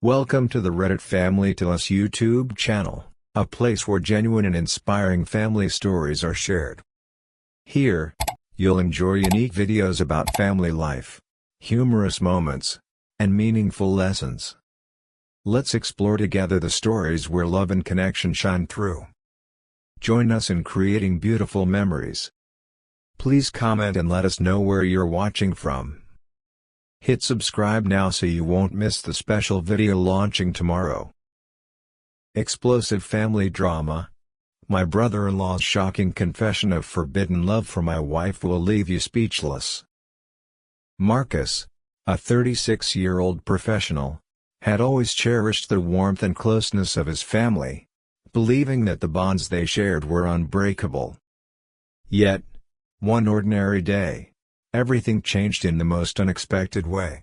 Welcome to the Reddit Family to Us YouTube channel, a place where genuine and inspiring family stories are shared. Here, you'll enjoy unique videos about family life, humorous moments, and meaningful lessons. Let's explore together the stories where love and connection shine through. Join us in creating beautiful memories. Please comment and let us know where you're watching from. Hit subscribe now so you won't miss the special video launching tomorrow. Explosive family drama. My brother-in-law's shocking confession of forbidden love for my wife will leave you speechless. Marcus, a 36-year-old professional, had always cherished the warmth and closeness of his family, believing that the bonds they shared were unbreakable. Yet, one ordinary day, everything changed in the most unexpected way.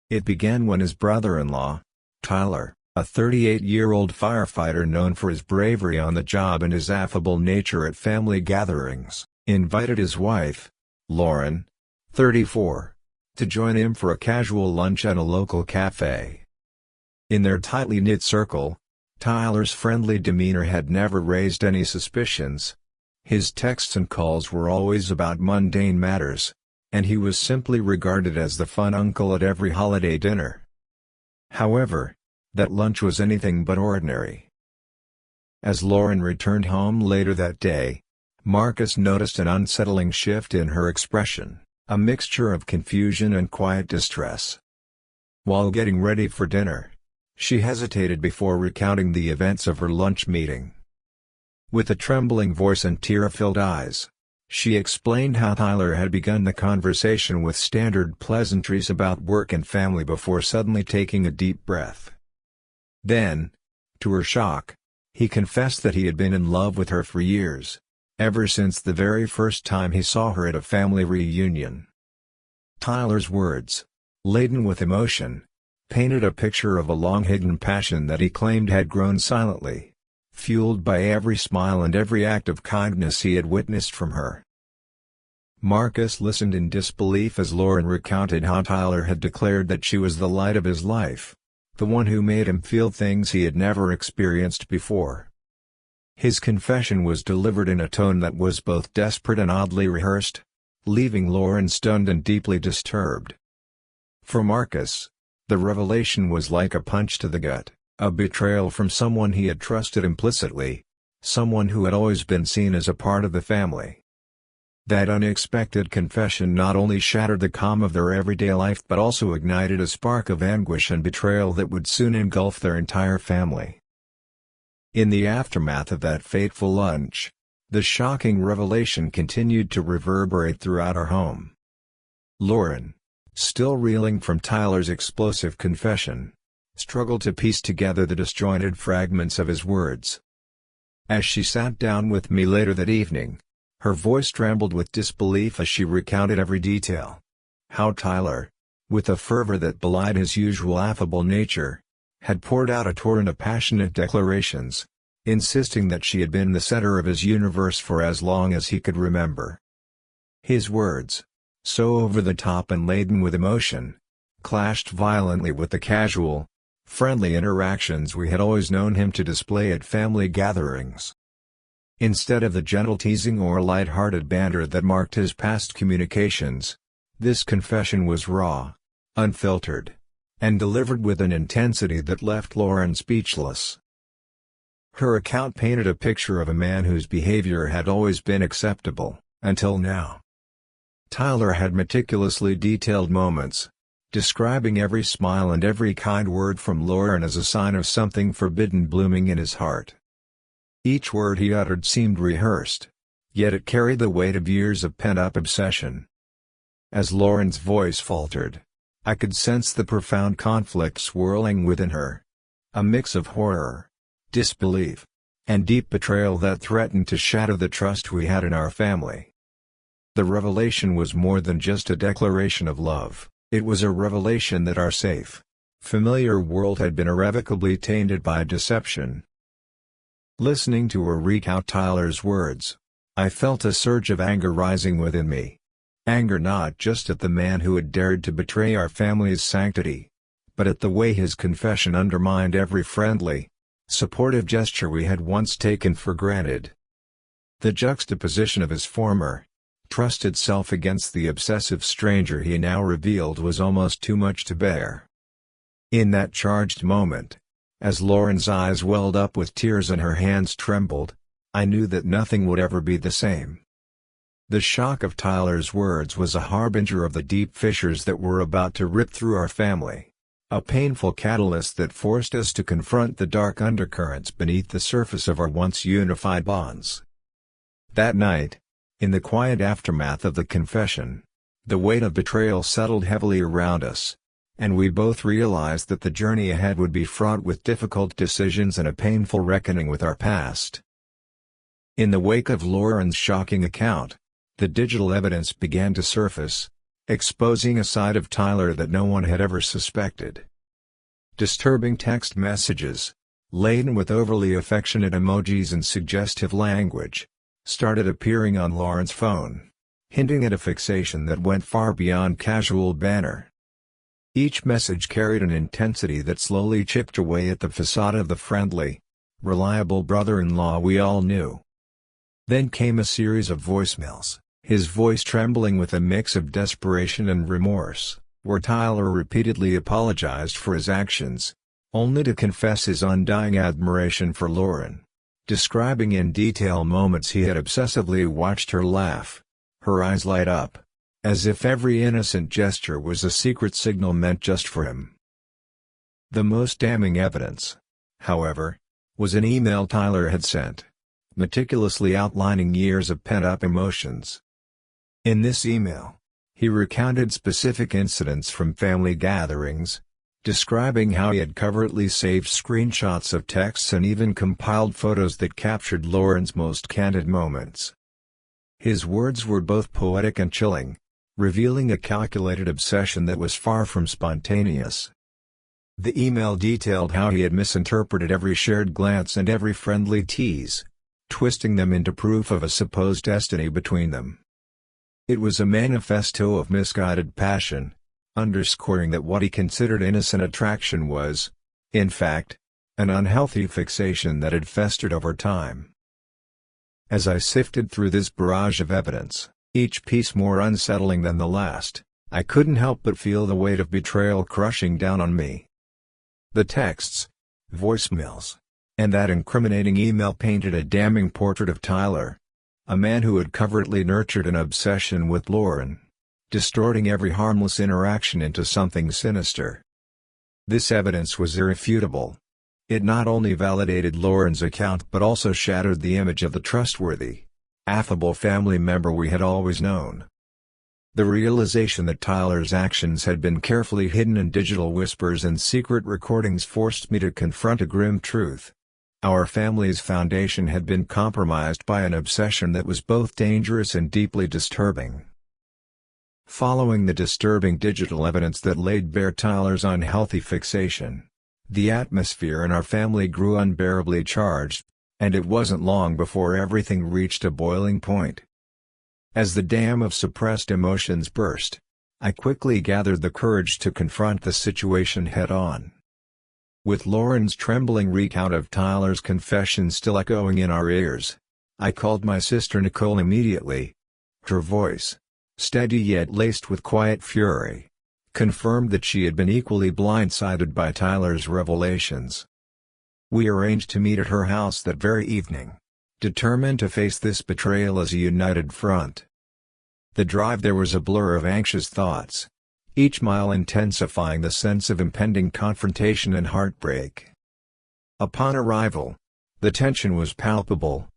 It began when his brother-in-law, Tyler, a 38-year-old firefighter known for his bravery on the job and his affable nature at family gatherings, invited his wife, Lauren, 34, to join him for a casual lunch at a local cafe. In their tightly knit circle, Tyler's friendly demeanor had never raised any suspicions. His texts and calls were always about mundane matters, and he was simply regarded as the fun uncle at every holiday dinner. However, that lunch was anything but ordinary. As Lauren returned home later that day, Marcus noticed an unsettling shift in her expression, a mixture of confusion and quiet distress. While getting ready for dinner, she hesitated before recounting the events of her lunch meeting. With a trembling voice and tear-filled eyes, she explained how Tyler had begun the conversation with standard pleasantries about work and family before suddenly taking a deep breath. Then, to her shock, he confessed that he had been in love with her for years, ever since the very first time he saw her at a family reunion. Tyler's words, laden with emotion, painted a picture of a long-hidden passion that he claimed had grown silently, fueled by every smile and every act of kindness he had witnessed from her. Marcus listened in disbelief as Lauren recounted how Tyler had declared that she was the light of his life, the one who made him feel things he had never experienced before. His confession was delivered in a tone that was both desperate and oddly rehearsed, leaving Lauren stunned and deeply disturbed. For Marcus, the revelation was like a punch to the gut. A betrayal from someone he had trusted implicitly, someone who had always been seen as a part of the family. That unexpected confession not only shattered the calm of their everyday life but also ignited a spark of anguish and betrayal that would soon engulf their entire family. In the aftermath of that fateful lunch, the shocking revelation continued to reverberate throughout our home. Lauren, still reeling from Tyler's explosive confession, struggled to piece together the disjointed fragments of his words. As she sat down with me later that evening, her voice trembled with disbelief as she recounted every detail. How Tyler, with a fervor that belied his usual affable nature, had poured out a torrent of passionate declarations, insisting that she had been the center of his universe for as long as he could remember. His words, so over the top and laden with emotion, clashed violently with the casual, friendly interactions we had always known him to display at family gatherings. Instead of the gentle teasing or light-hearted banter that marked his past communications, this confession was raw, unfiltered, and delivered with an intensity that left Lauren speechless. Her account painted a picture of a man whose behavior had always been acceptable, until now. Tyler had meticulously detailed moments, describing every smile and every kind word from Lauren as a sign of something forbidden blooming in his heart. Each word he uttered seemed rehearsed, yet it carried the weight of years of pent-up obsession. As Lauren's voice faltered, I could sense the profound conflict swirling within her, a mix of horror, disbelief, and deep betrayal that threatened to shatter the trust we had in our family. The revelation was more than just a declaration of love. It was a revelation that our safe, familiar world had been irrevocably tainted by deception. Listening to her recount Tyler's words, I felt a surge of anger rising within me. Anger not just at the man who had dared to betray our family's sanctity, but at the way his confession undermined every friendly, supportive gesture we had once taken for granted. The juxtaposition of his former, trusted self against the obsessive stranger he now revealed was almost too much to bear. In that charged moment, as Lauren's eyes welled up with tears and her hands trembled, I knew that nothing would ever be the same. The shock of Tyler's words was a harbinger of the deep fissures that were about to rip through our family, a painful catalyst that forced us to confront the dark undercurrents beneath the surface of our once unified bonds. That night, in the quiet aftermath of the confession, the weight of betrayal settled heavily around us, and we both realized that the journey ahead would be fraught with difficult decisions and a painful reckoning with our past. In the wake of Lauren's shocking account, the digital evidence began to surface, exposing a side of Tyler that no one had ever suspected. Disturbing text messages, laden with overly affectionate emojis and suggestive language, started appearing on Lauren's phone, hinting at a fixation that went far beyond casual banter. Each message carried an intensity that slowly chipped away at the facade of the friendly, reliable brother-in-law we all knew. Then came a series of voicemails, his voice trembling with a mix of desperation and remorse, where Tyler repeatedly apologized for his actions, only to confess his undying admiration for Lauren, describing in detail moments he had obsessively watched her laugh, her eyes light up, as if every innocent gesture was a secret signal meant just for him. The most damning evidence, however, was an email Tyler had sent, meticulously outlining years of pent-up emotions. In this email, he recounted specific incidents from family gatherings, describing how he had covertly saved screenshots of texts and even compiled photos that captured Lauren's most candid moments. His words were both poetic and chilling, revealing a calculated obsession that was far from spontaneous. The email detailed how he had misinterpreted every shared glance and every friendly tease, twisting them into proof of a supposed destiny between them. It was a manifesto of misguided passion, underscoring that what he considered innocent attraction was, in fact, an unhealthy fixation that had festered over time. As I sifted through this barrage of evidence, each piece more unsettling than the last, I couldn't help but feel the weight of betrayal crushing down on me. The texts, voicemails, and that incriminating email painted a damning portrait of Tyler, a man who had covertly nurtured an obsession with Lauren, distorting every harmless interaction into something sinister. This evidence was irrefutable. It not only validated Lauren's account but also shattered the image of the trustworthy, affable family member we had always known. The realization that Tyler's actions had been carefully hidden in digital whispers and secret recordings forced me to confront a grim truth. Our family's foundation had been compromised by an obsession that was both dangerous and deeply disturbing. Following the disturbing digital evidence that laid bare Tyler's unhealthy fixation, the atmosphere in our family grew unbearably charged, and it wasn't long before everything reached a boiling point. As the dam of suppressed emotions burst, I quickly gathered the courage to confront the situation head-on. With Lauren's trembling recount of Tyler's confession still echoing in our ears, I called my sister Nicole immediately. Her voice, steady yet laced with quiet fury, confirmed that she had been equally blindsided by Tyler's revelations. We arranged to meet at her house that very evening, determined to face this betrayal as a united front. The drive there was a blur of anxious thoughts, each mile intensifying the sense of impending confrontation and heartbreak. Upon arrival, the tension was palpable.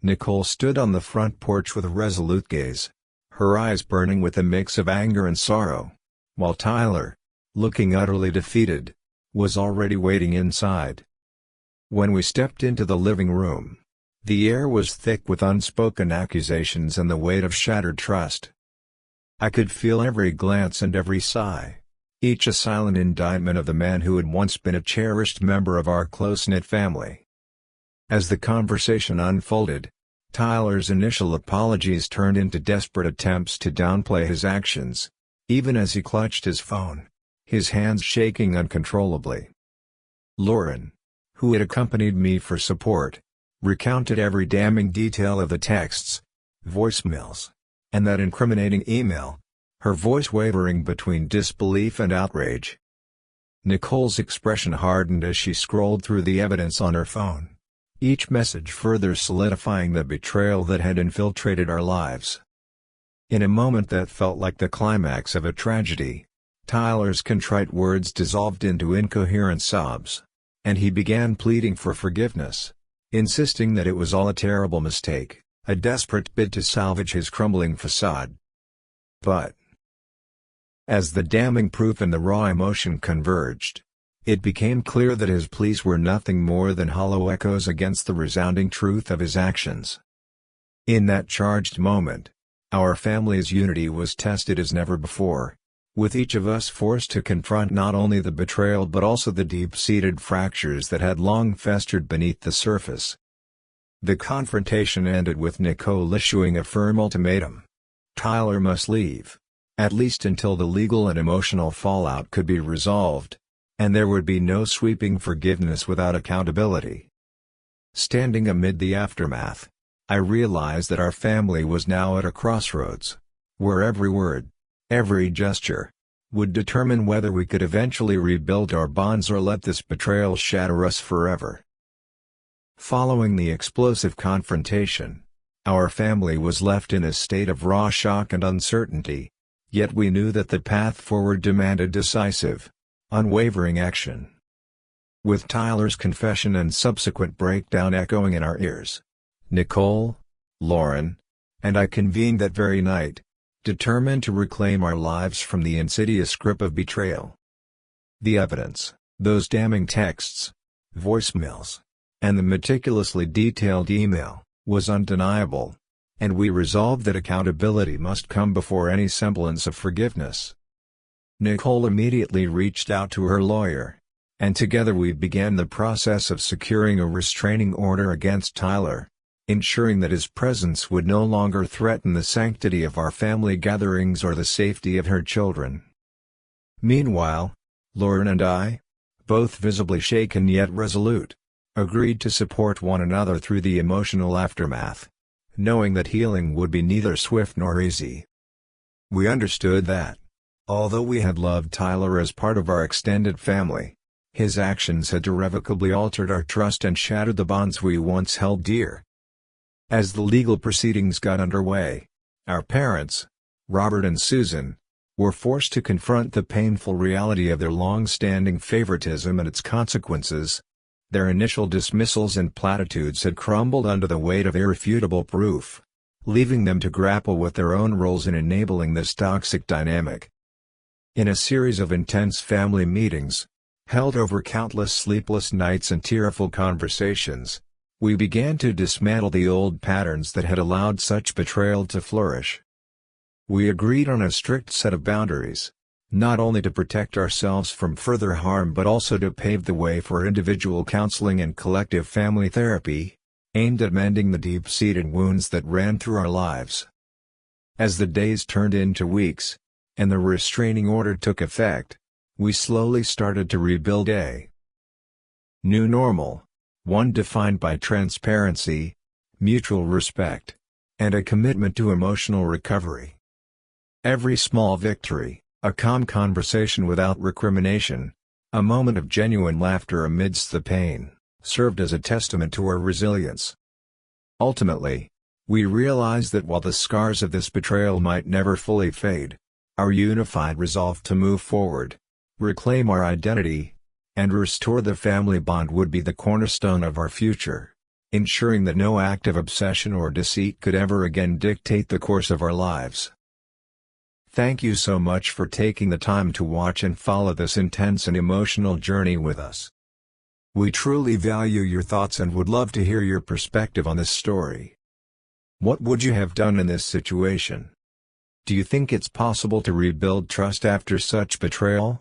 Nicole stood on the front porch with a resolute gaze, her eyes burning with a mix of anger and sorrow, while Tyler, looking utterly defeated, was already waiting inside. When we stepped into the living room, the air was thick with unspoken accusations and the weight of shattered trust. I could feel every glance and every sigh, each a silent indictment of the man who had once been a cherished member of our close-knit family. As the conversation unfolded, Tyler's initial apologies turned into desperate attempts to downplay his actions. Even as he clutched his phone, his hands shaking uncontrollably. Lauren, who had accompanied me for support, recounted every damning detail of the texts, voicemails, and that incriminating email, her voice wavering between disbelief and outrage. Nicole's expression hardened as she scrolled through the evidence on her phone, each message further solidifying the betrayal that had infiltrated our lives. In a moment that felt like the climax of a tragedy, Tyler's contrite words dissolved into incoherent sobs, and he began pleading for forgiveness, insisting that it was all a terrible mistake, a desperate bid to salvage his crumbling facade. But as the damning proof and the raw emotion converged, it became clear that his pleas were nothing more than hollow echoes against the resounding truth of his actions. In that charged moment, our family's unity was tested as never before, with each of us forced to confront not only the betrayal but also the deep-seated fractures that had long festered beneath the surface. The confrontation ended with Nicole issuing a firm ultimatum. Tyler must leave, at least until the legal and emotional fallout could be resolved, and there would be no sweeping forgiveness without accountability. Standing amid the aftermath, I realized that our family was now at a crossroads, where every word, every gesture, would determine whether we could eventually rebuild our bonds or let this betrayal shatter us forever. Following the explosive confrontation, our family was left in a state of raw shock and uncertainty, yet we knew that the path forward demanded decisive, unwavering action. With Tyler's confession and subsequent breakdown echoing in our ears, Nicole, Lauren, and I convened that very night, determined to reclaim our lives from the insidious grip of betrayal. The evidence, those damning texts, voicemails, and the meticulously detailed email, was undeniable, and we resolved that accountability must come before any semblance of forgiveness. Nicole immediately reached out to her lawyer, and together we began the process of securing a restraining order against Tyler, ensuring that his presence would no longer threaten the sanctity of our family gatherings or the safety of her children. Meanwhile, Lauren and I, both visibly shaken yet resolute, agreed to support one another through the emotional aftermath, knowing that healing would be neither swift nor easy. We understood that, although we had loved Tyler as part of our extended family, his actions had irrevocably altered our trust and shattered the bonds we once held dear. As the legal proceedings got underway, our parents, Robert and Susan, were forced to confront the painful reality of their long-standing favoritism and its consequences. Their initial dismissals and platitudes had crumbled under the weight of irrefutable proof, leaving them to grapple with their own roles in enabling this toxic dynamic. In a series of intense family meetings, held over countless sleepless nights and tearful conversations, we began to dismantle the old patterns that had allowed such betrayal to flourish. We agreed on a strict set of boundaries, not only to protect ourselves from further harm but also to pave the way for individual counseling and collective family therapy, aimed at mending the deep-seated wounds that ran through our lives. As the days turned into weeks, and the restraining order took effect, we slowly started to rebuild a new normal, one defined by transparency, mutual respect, and a commitment to emotional recovery. Every small victory, a calm conversation without recrimination, a moment of genuine laughter amidst the pain, served as a testament to our resilience. Ultimately, we realized that while the scars of this betrayal might never fully fade, our unified resolve to move forward, reclaim our identity, and restore the family bond would be the cornerstone of our future, ensuring that no act of obsession or deceit could ever again dictate the course of our lives. Thank you so much for taking the time to watch and follow this intense and emotional journey with us. We truly value your thoughts and would love to hear your perspective on this story. What would you have done in this situation? Do you think it's possible to rebuild trust after such betrayal?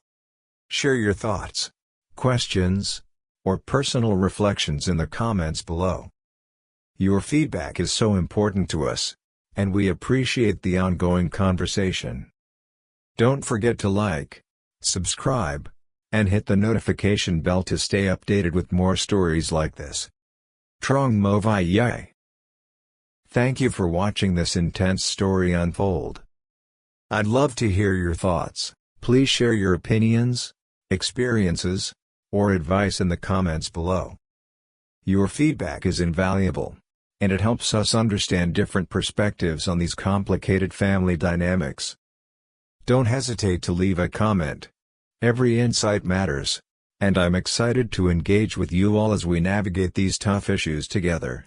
Share your thoughts, questions, or personal reflections in the comments below. Your feedback is so important to us, and we appreciate the ongoing conversation. Don't forget to like, subscribe, and hit the notification bell to stay updated with more stories like this. Trong Mo Vai Yai. Thank you for watching this intense story unfold. I'd love to hear your thoughts. Please share your opinions, experiences, or advice in the comments below. Your feedback is invaluable, and it helps us understand different perspectives on these complicated family dynamics. Don't hesitate to leave a comment. Every insight matters, and I'm excited to engage with you all as we navigate these tough issues together.